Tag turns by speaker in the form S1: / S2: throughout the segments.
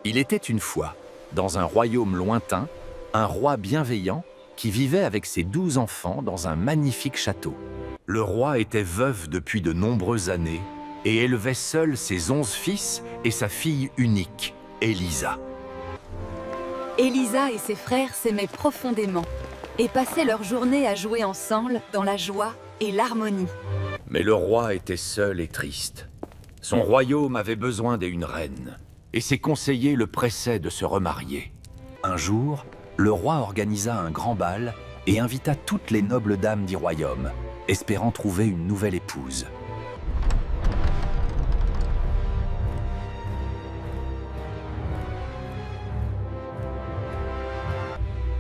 S1: Il était une fois, dans un royaume lointain, un roi bienveillant qui vivait avec ses 12 enfants dans un magnifique château. Le roi était veuf depuis de nombreuses années et élevait seul ses 11 fils et sa fille unique, Elisa.
S2: Elisa et ses frères s'aimaient profondément et passaient leur journée à jouer ensemble dans la joie et l'harmonie.
S1: Mais le roi était seul et triste. Son royaume avait besoin d'une reine, et ses conseillers le pressaient de se remarier. Un jour, le roi organisa un grand bal et invita toutes les nobles dames du royaume, espérant trouver une nouvelle épouse.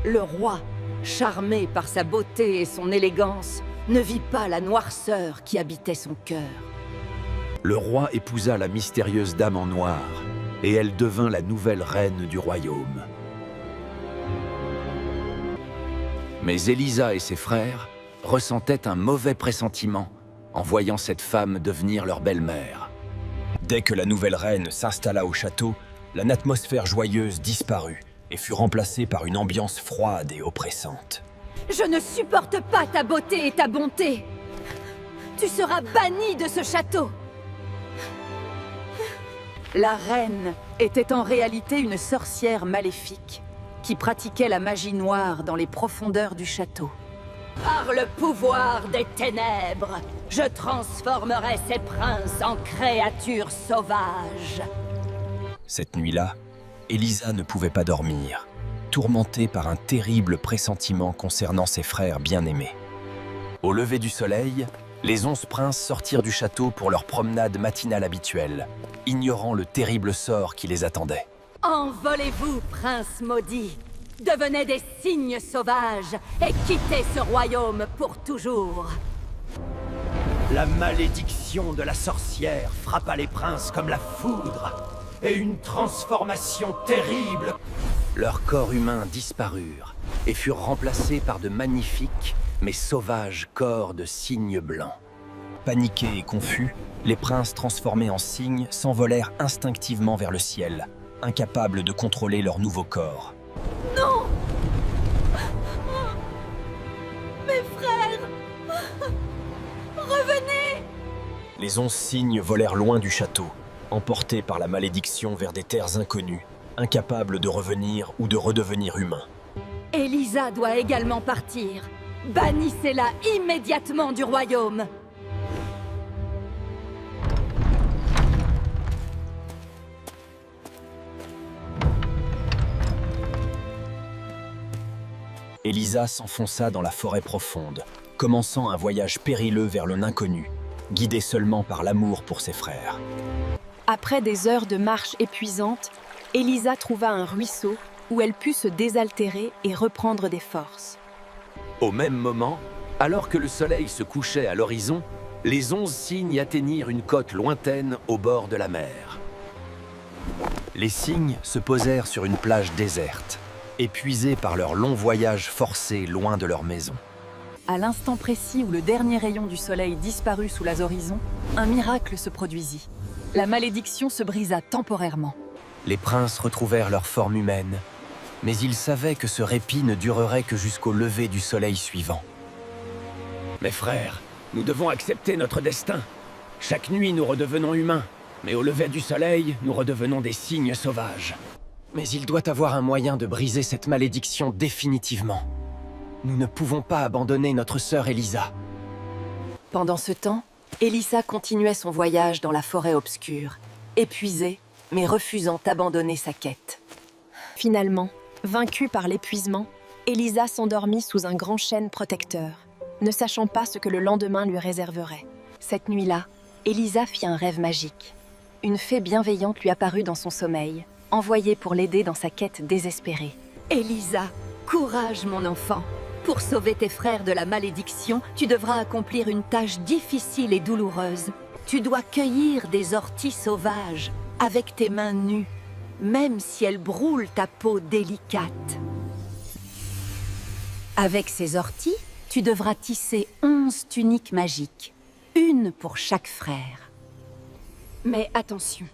S2: Le roi, charmé par sa beauté et son élégance, ne vit pas la noirceur qui habitait son cœur.
S1: Le roi épousa la mystérieuse dame en noir, et elle devint la nouvelle reine du royaume. Mais Elisa et ses frères ressentaient un mauvais pressentiment en voyant cette femme devenir leur belle-mère.
S3: Dès que la nouvelle reine s'installa au château, l'atmosphère joyeuse disparut et fut remplacée par une ambiance froide et oppressante.
S2: Je ne supporte pas ta beauté et ta bonté. Tu seras banni de ce château. La reine était en réalité une sorcière maléfique qui pratiquait la magie noire dans les profondeurs du château. Par le pouvoir des ténèbres, je transformerai ces princes en créatures sauvages.
S3: Cette nuit-là, Elisa ne pouvait pas dormir, tourmentée par un terrible pressentiment concernant ses frères bien-aimés.
S1: Au lever du soleil, les 11 princes sortirent du château pour leur promenade matinale habituelle, ignorant le terrible sort qui les attendait.
S2: Envolez-vous, princes maudits! Devenez des cygnes sauvages et quittez ce royaume pour toujours!
S4: La malédiction de la sorcière frappa les princes comme la foudre, et une transformation terrible.
S1: Leurs corps humains disparurent et furent remplacés par de magnifiques mais sauvages corps de cygnes blancs.
S3: Paniqués et confus, les princes transformés en cygnes s'envolèrent instinctivement vers le ciel, incapables de contrôler leur nouveau corps.
S2: Non! Mes frères! Revenez!
S3: Les 11 cygnes volèrent loin du château, emportés par la malédiction vers des terres inconnues, incapables de revenir ou de redevenir humains.
S2: Elisa doit également partir. Bannissez-la immédiatement du royaume.
S3: Elisa s'enfonça dans la forêt profonde, commençant un voyage périlleux vers le inconnu, guidée seulement par l'amour pour ses frères.
S5: Après des heures de marche épuisante, Elisa trouva un ruisseau où elle put se désaltérer et reprendre des forces.
S1: Au même moment, alors que le soleil se couchait à l'horizon, les 11 cygnes atteignirent une côte lointaine au bord de la mer. Les cygnes se posèrent sur une plage déserte, épuisés par leur long voyage forcé loin de leur maison.
S2: À l'instant précis où le dernier rayon du soleil disparut sous les horizons, un miracle se produisit. La malédiction se brisa temporairement.
S1: Les princes retrouvèrent leur forme humaine, mais ils savaient que ce répit ne durerait que jusqu'au lever du soleil suivant.
S4: Mes frères, nous devons accepter notre destin. Chaque nuit, nous redevenons humains, mais au lever du soleil, nous redevenons des cygnes sauvages.
S1: Mais il doit avoir un moyen de briser cette malédiction définitivement. Nous ne pouvons pas abandonner notre sœur Elisa.
S2: Pendant ce temps, Elisa continuait son voyage dans la forêt obscure, épuisée, mais refusant d'abandonner sa quête.
S5: Finalement, vaincue par l'épuisement, Elisa s'endormit sous un grand chêne protecteur, ne sachant pas ce que le lendemain lui réserverait. Cette nuit-là, Elisa fit un rêve magique. Une fée bienveillante lui apparut dans son sommeil, envoyée pour l'aider dans sa quête désespérée.
S2: Elisa, courage mon enfant! Pour sauver tes frères de la malédiction, tu devras accomplir une tâche difficile et douloureuse. Tu dois cueillir des orties sauvages avec tes mains nues, même si elles brûlent ta peau délicate. Avec ces orties, tu devras tisser 11 tuniques magiques, une pour chaque frère. Mais attention,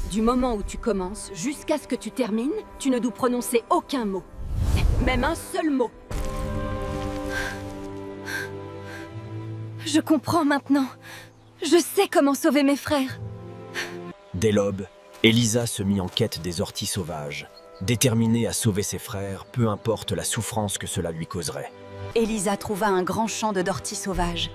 S2: Du moment où tu commences jusqu'à ce que tu termines, tu ne dois prononcer aucun mot. Même un seul mot. Je comprends maintenant. Je sais comment sauver mes frères.
S3: Dès l'aube, Elisa se mit en quête des orties sauvages, déterminée à sauver ses frères, peu importe la souffrance que cela lui causerait.
S5: Elisa trouva un grand champ de d'orties sauvages.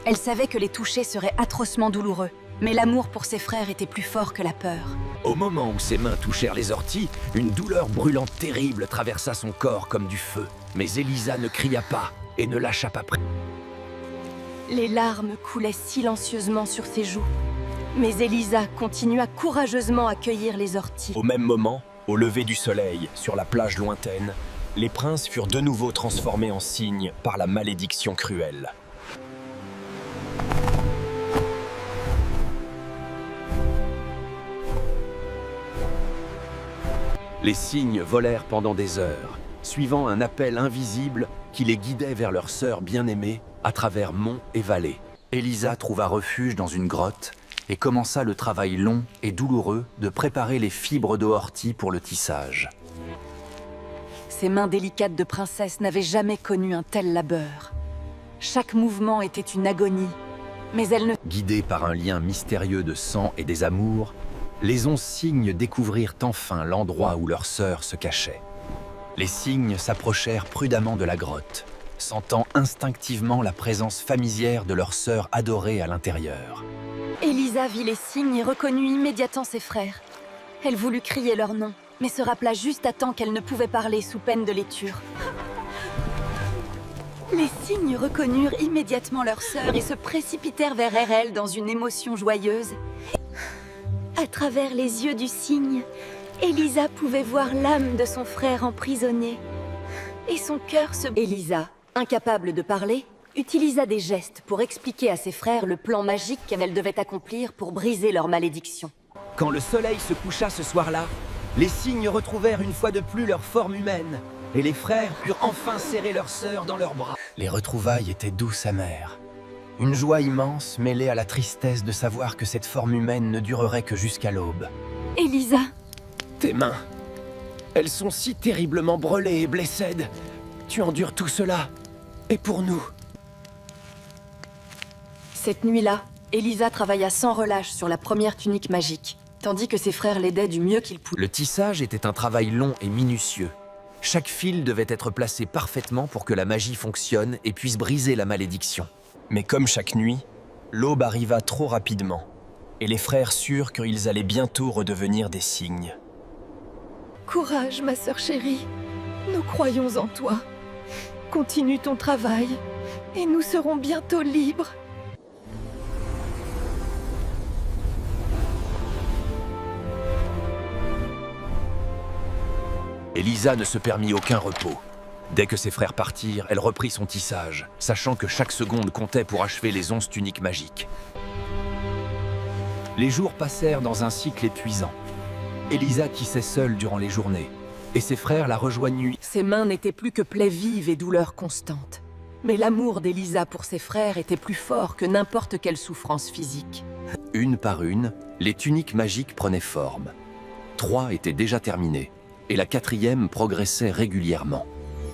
S5: Elle savait que les toucher serait atrocement douloureux, mais l'amour pour ses frères était plus fort que la peur.
S1: Au moment où ses mains touchèrent les orties, une douleur brûlante terrible traversa son corps comme du feu. Mais Elisa ne cria pas et ne lâcha pas prise.
S5: Les larmes coulaient silencieusement sur ses joues. Mais Elisa continua courageusement à cueillir les orties.
S3: Au même moment, au lever du soleil, sur la plage lointaine, les princes furent de nouveau transformés en cygnes par la malédiction cruelle.
S1: Les cygnes volèrent pendant des heures, suivant un appel invisible qui les guidait vers leur sœur bien-aimée à travers monts et vallées. Elisa trouva refuge dans une grotte et commença le travail long et douloureux de préparer les fibres de ortie pour le tissage.
S5: Ses mains délicates de princesse n'avaient jamais connu un tel labeur. Chaque mouvement était une agonie, mais elle ne...
S1: Guidés par un lien mystérieux de sang et des amours, les 11 cygnes découvrirent enfin l'endroit où leur sœur se cachait. Les cygnes s'approchèrent prudemment de la grotte, sentant instinctivement la présence familière de leur sœur adorée à l'intérieur.
S5: Elisa vit les cygnes et reconnut immédiatement ses frères. Elle voulut crier leur nom, mais se rappela juste à temps qu'elle ne pouvait parler sous peine de les tuer. Les cygnes reconnurent immédiatement leur sœur et se précipitèrent vers elle dans une émotion joyeuse. À travers les yeux du cygne, Elisa pouvait voir l'âme de son frère emprisonné. Et son cœur se... Elisa, incapable de parler, utilisa des gestes pour expliquer à ses frères le plan magique qu'elle devait accomplir pour briser leur malédiction.
S4: Quand le soleil se coucha ce soir-là, les cygnes retrouvèrent une fois de plus leur forme humaine, et les frères purent enfin serrer leur sœur dans leurs bras.
S1: Les retrouvailles étaient douces amères. Une joie immense mêlée à la tristesse de savoir que cette forme humaine ne durerait que jusqu'à l'aube.
S5: Elisa,
S4: Tes mains, elles sont si terriblement brûlées et blessées. Tu endures tout cela, et pour nous.
S5: cette nuit-là, Elisa travailla sans relâche sur la première tunique magique, tandis que ses frères l'aidaient du mieux qu'ils pouvaient.
S1: Le tissage était un travail long et minutieux. Chaque fil devait être placé parfaitement pour que la magie fonctionne et puisse briser la malédiction.
S3: Mais comme chaque nuit, l'aube arriva trop rapidement, et les frères surent qu'ils allaient bientôt redevenir des cygnes.
S2: Courage, ma sœur chérie. Nous croyons en toi. Continue ton travail, et nous serons bientôt libres.
S1: Elisa ne se permit aucun repos. Dès que ses frères partirent, elle reprit son tissage, sachant que chaque seconde comptait pour achever les 11 tuniques magiques. Les jours passèrent dans un cycle épuisant. Elisa tissait seule durant les journées, et ses frères la rejoignirent.
S2: Ses mains n'étaient plus que plaies vives et douleurs constantes. Mais l'amour d'Elisa pour ses frères était plus fort que n'importe quelle souffrance physique.
S1: Une par une, les tuniques magiques prenaient forme. 3 étaient déjà terminées, et la 4e progressait régulièrement.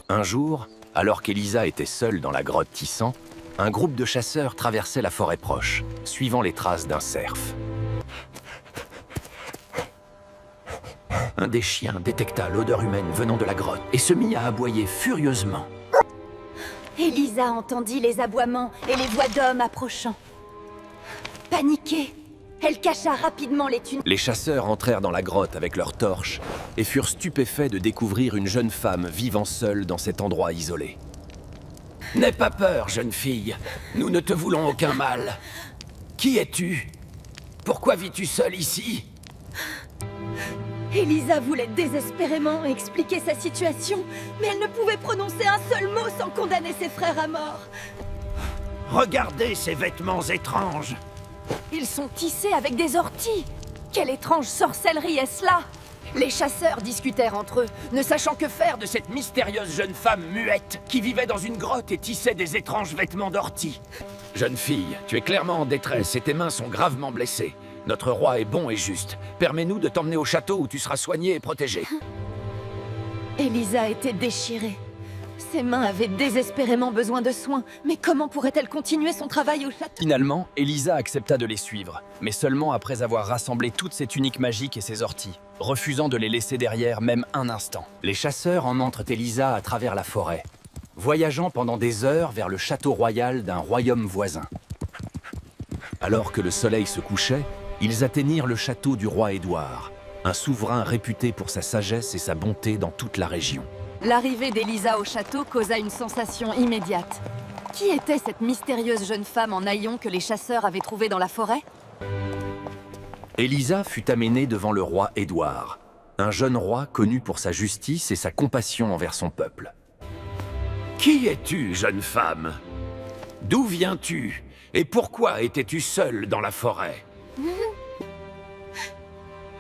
S1: Un jour, alors qu'Elisa était seule dans la grotte tissant, un groupe de chasseurs traversait la forêt proche, suivant les traces d'un cerf. Un des chiens détecta l'odeur humaine venant de la grotte et se mit à aboyer furieusement.
S5: Elisa entendit les aboiements et les voix d'hommes approchant. Paniquée, elle cacha rapidement les tuniques.
S1: Les chasseurs entrèrent dans la grotte avec leurs torches et furent stupéfaits de découvrir une jeune femme vivant seule dans cet endroit isolé.
S4: « N'aie pas peur, jeune fille. Nous ne te voulons aucun mal. Qui es-tu? Pourquoi vis-tu seule ici ?»
S5: Elisa voulait désespérément expliquer sa situation, mais elle ne pouvait prononcer un seul mot sans condamner ses frères à mort.
S4: Regardez ces vêtements étranges.
S5: Ils sont tissés avec des orties. Quelle étrange sorcellerie est-ce là? Les chasseurs discutèrent entre eux, ne sachant que faire
S4: De cette mystérieuse jeune femme muette qui vivait dans une grotte et tissait des étranges vêtements d'ortie. Jeune fille, tu es clairement en détresse et tes mains sont gravement blessées.
S1: Notre roi est bon et juste. Permets-nous de t'emmener au château où tu seras soigné et protégé.
S2: Elisa était déchirée. Ses mains avaient désespérément besoin de soins. Mais comment pourrait-elle continuer son travail au château?
S3: Finalement, Elisa accepta de les suivre, mais seulement après avoir rassemblé toutes ses tuniques magiques et ses orties, refusant de les laisser derrière même un instant.
S1: Les chasseurs emmentrent Elisa à travers la forêt, voyageant pendant des heures vers le château royal d'un royaume voisin. Alors que le soleil se couchait, ils atteignirent le château du roi Édouard, un souverain réputé pour sa sagesse et sa bonté dans toute la région.
S2: L'arrivée d'Elisa au château causa une sensation immédiate. Qui était cette mystérieuse jeune femme en haillons que les chasseurs avaient trouvée dans la forêt?
S1: Elisa fut amenée devant le roi Édouard, un jeune roi connu pour sa justice et sa compassion envers son peuple. « Qui es-tu, jeune femme? D'où viens-tu? Et pourquoi étais-tu seule dans la forêt ?»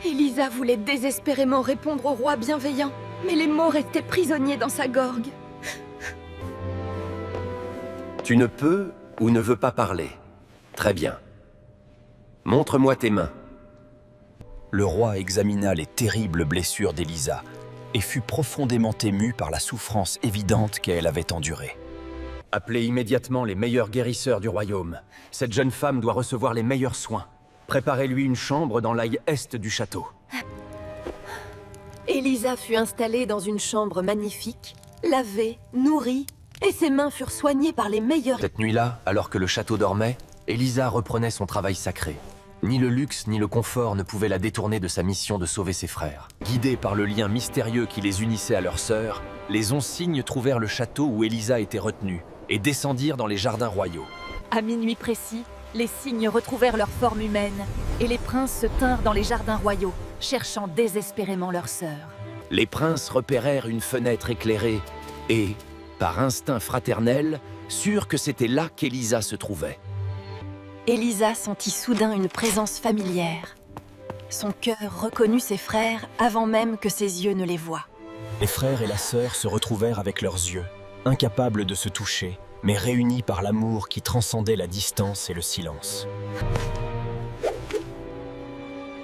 S2: Elisa voulait désespérément répondre au roi bienveillant, mais les mots restaient prisonniers dans sa gorge.
S1: Tu ne peux ou ne veux pas parler. Très bien. Montre-moi tes mains.
S3: Le roi examina les terribles blessures d'Elisa et fut profondément ému par la souffrance évidente qu'elle avait endurée.
S1: Appelez immédiatement les meilleurs guérisseurs du royaume. Cette jeune femme doit recevoir les meilleurs soins. Préparez-lui une chambre dans l'aile est du château.
S2: Elisa fut installée dans une chambre magnifique, lavée, nourrie, et ses mains furent soignées par les meilleurs...
S1: Cette nuit-là, alors que le château dormait, Elisa reprenait son travail sacré. Ni le luxe ni le confort ne pouvaient la détourner de sa mission de sauver ses frères. Guidés par le lien mystérieux qui les unissait à leur sœur, les 11 cygnes trouvèrent le château où Elisa était retenue et descendirent dans les jardins royaux.
S2: À minuit précis, les cygnes retrouvèrent leur forme humaine, et les princes se tinrent dans les jardins royaux, cherchant désespérément leur sœur.
S1: Les princes repérèrent une fenêtre éclairée et, par instinct fraternel, surent que c'était là qu'Elisa se trouvait.
S2: Elisa sentit soudain une présence familière. Son cœur reconnut ses frères avant même que ses yeux ne les voient.
S3: Les frères et la sœur se retrouvèrent avec leurs yeux, incapables de se toucher, mais réunis par l'amour qui transcendait la distance et le silence.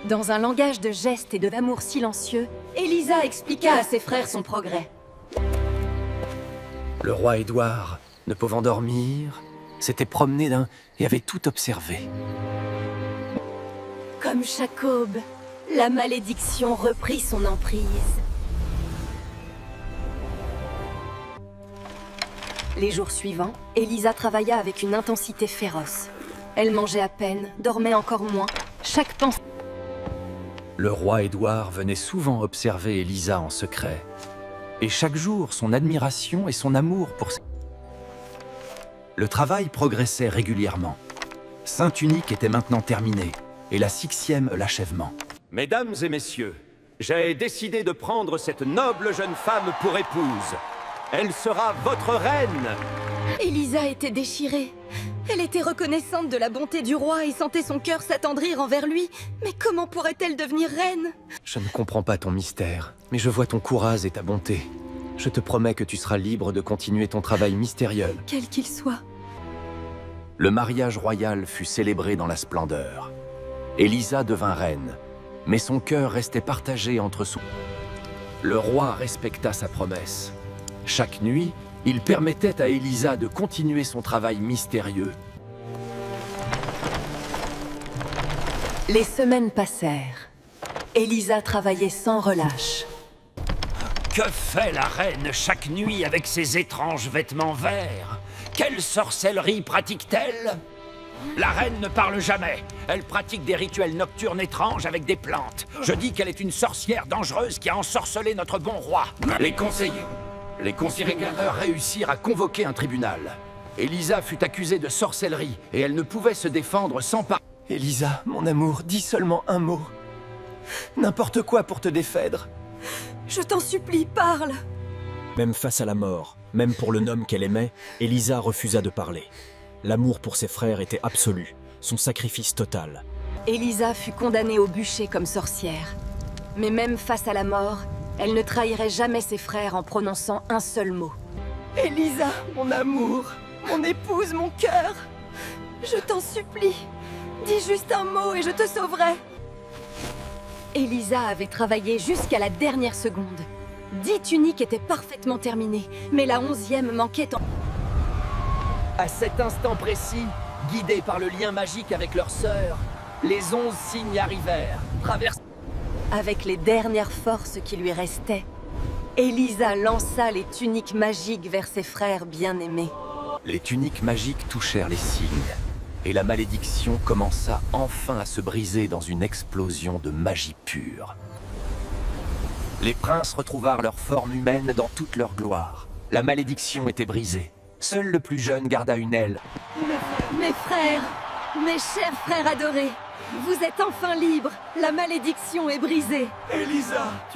S2: Dans un langage de gestes et de l'amour silencieux, Elisa expliqua à ses frères son progrès.
S1: Le roi Édouard, ne pouvant dormir, s'était promené et avait tout observé.
S2: Comme chaque aube, la malédiction reprit son emprise. Les jours suivants, Elisa travailla avec une intensité féroce. Elle mangeait à peine, dormait encore moins. Chaque pensée...
S1: Le roi Édouard venait souvent observer Elisa en secret. Et chaque jour, son admiration et son amour pour... Le travail progressait régulièrement. Saint-Unique était maintenant terminé, et la 6e l'achèvement. Mesdames et messieurs, j'ai décidé de prendre cette noble jeune femme pour épouse. Elle sera votre reine.
S2: Elisa était déchirée. Elle était reconnaissante de la bonté du roi et sentait son cœur s'attendrir envers lui. Mais comment pourrait-elle devenir reine?
S1: Je ne comprends pas ton mystère, mais je vois ton courage et ta bonté. Je te promets que tu seras libre de continuer ton travail mystérieux.
S2: Quel qu'il soit.
S1: Le mariage royal fut célébré dans la splendeur. Elisa devint reine, mais son cœur restait partagé entre sous. Le roi respecta sa promesse. Chaque nuit, il permettait à Elisa de continuer son travail mystérieux.
S2: Les semaines passèrent. Elisa travaillait sans relâche.
S4: Que fait la reine chaque nuit avec ses étranges vêtements verts? Quelle sorcellerie pratique-t-elle? La reine ne parle jamais. Elle pratique des rituels nocturnes étranges avec des plantes. Je dis qu'elle est une sorcière dangereuse qui a ensorcelé notre bon roi.
S1: Les conspirateurs réussirent à convoquer un tribunal. Elisa fut accusée de sorcellerie et elle ne pouvait se défendre sans parler.
S3: Elisa, mon amour, dis seulement un mot. N'importe quoi pour te défaire.
S2: Je t'en supplie, parle!
S3: Même face à la mort, même pour le homme qu'elle aimait, Elisa refusa de parler. L'amour pour ses frères était absolu, son sacrifice total.
S2: Elisa fut condamnée au bûcher comme sorcière. Mais même face à la mort, elle ne trahirait jamais ses frères en prononçant un seul mot. Elisa, mon amour, mon épouse, mon cœur, je t'en supplie, Dis juste un mot et je te sauverai. Elisa avait travaillé jusqu'à la dernière seconde. 10 tuniques étaient parfaitement terminées, mais la 11e manquait en...
S3: À cet instant précis, guidés par le lien magique avec leur sœur, les 11 signes arrivèrent, traversant...
S2: Avec les dernières forces qui lui restaient, Elisa lança les tuniques magiques vers ses frères bien-aimés.
S1: Les tuniques magiques touchèrent les signes, et la malédiction commença enfin à se briser dans une explosion de magie pure. Les princes retrouvèrent leur forme humaine dans toute leur gloire. La malédiction était brisée. Seul le plus jeune garda une aile.
S2: Mes frères, mes chers frères adorés, vous êtes enfin libres. La malédiction est brisée.
S1: Elisa,